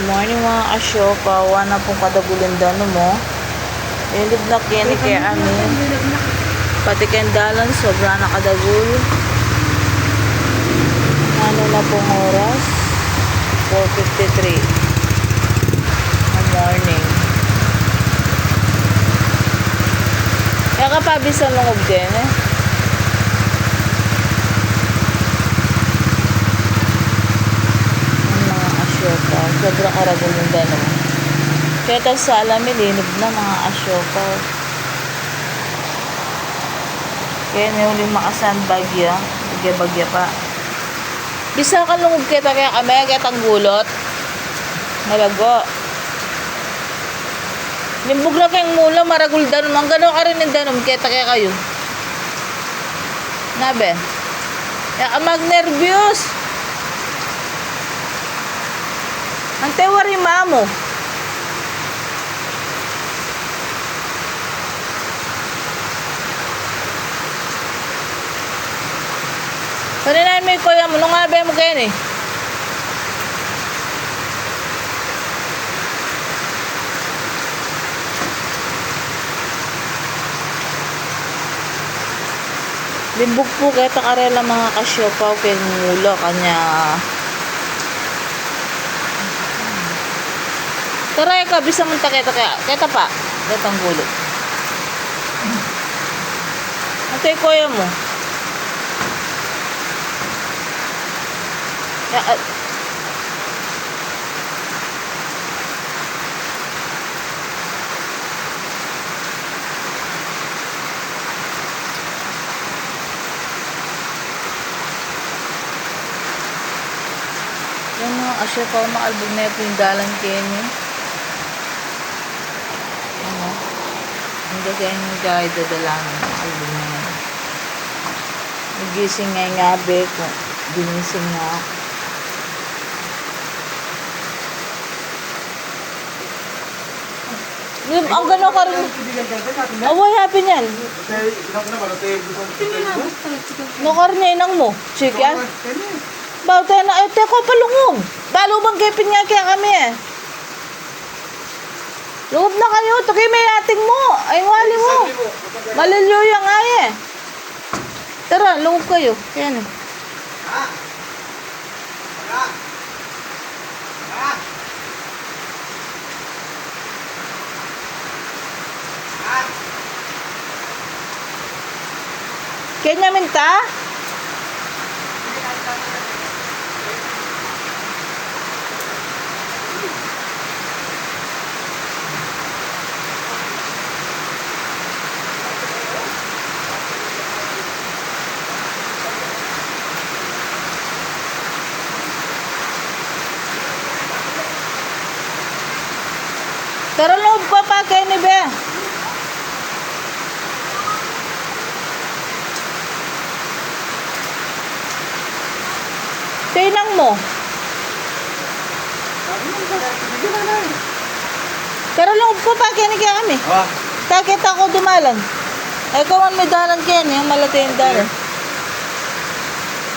Morning mga asyoka, wala pong kadagulindan mo. Ilib na kini kay amin. Pati kendalan, sobra na kadagul. Ano na pong oras? 4:53. Good morning. Kaya kapabis ang lungog din eh. Asyoka. Sobrang karagulindan naman. Kaya tayo sa alamin, linib na mga asyoka. Kaya na yung makasandbagya. Bagya-bagya pa. Bisa ka lungog kita kaya kami, kaya tanggulot. Malago. Limbog na kayong mula, maraguldan naman. Gano'n ka rin yung danom, kaya kaya kayo. Nabe. Kaya ka mag-nervyos. Ang tewari mamo. Kanina may kuya mo, nung abe mo kayo eh. Limbog po kaya takarela mga kasyopaw kay ngulo kanya. Taray ka, bisa mong taketa kaya. Keta pa. Ketang gulo. Atay kuya mo. Yung mga asya pa maalbog na yung dalan kenyo. Hindi kayo yung guide dadalaman ng album na yan. Nagising nga yung gabi kung ginising na ako. Ang gano'n ka rin. Away happy niyan. No karne inang mo. Chicken. Bawte na. Ete ko palungog. Balo bang kepin nga kaya kami eh. Lungog na kayo. Ito kayo may ating mo. Ay wali mo. Malilyo yung nga eh. Tara, lungog kayo. Kaya na. Kanya minta? Tara loob pa pa kay ni Be. Tinang mo. Tara loob pa pa kay ni kami. Takit ako dumalan. Ay kawan may dalan kay ni, yung malati yung dalan.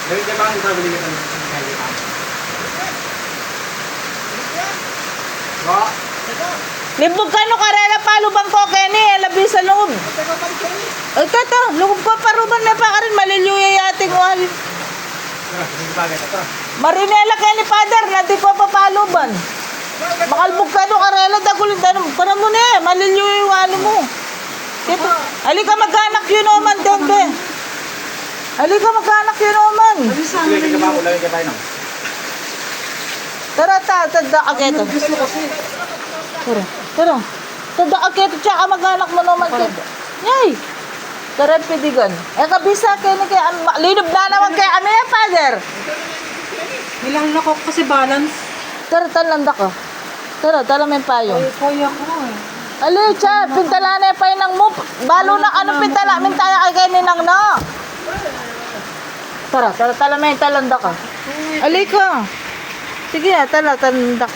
Gawin ka ba ang traveling ka ng Limbog ka no karela palubang ko kay ni, labi sa loob. Ay tata, loob pa paruban na pa ka rin, maliluyay ating wal. Marinela kay ni Father, natin pa papaluban. Makalbog ka no karela, dagulin tanong, para mo na eh, maliluyay yung walo mo. Ito, halika magkanak yun naman, Dembe. Halika magkanak yun naman. Tara, tada aketo. Tara, tara. Tada aketo, tsaka magkanak mo naman. Yay! Tara, pidigan. Eh, kabisa kayo ni kaya, linub na naman kay Ami, Father. Ilang na ko kasi balance. Tara, talanda ka. Tara, tala may payo. Ay, kaya ko eh. Ali, cha, pintala na pa inang mo. Balo na, ano pintala? Mintaya kay ninang na. Tara, tara, tala may talanda ka. Ali ka. Sige, tala, talanda.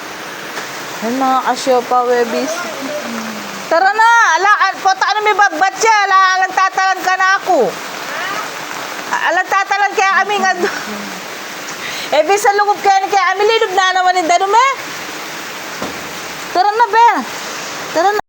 Ay, mga kasyopa, webis. Tara na, pota ano may babat siya, alang tatalan ka na ako. Alang tatalan kaya kami nga. Eh, bisa lungop kaya ni kaya kami, linub na naman yung danom eh. Tara na, be. Tara na.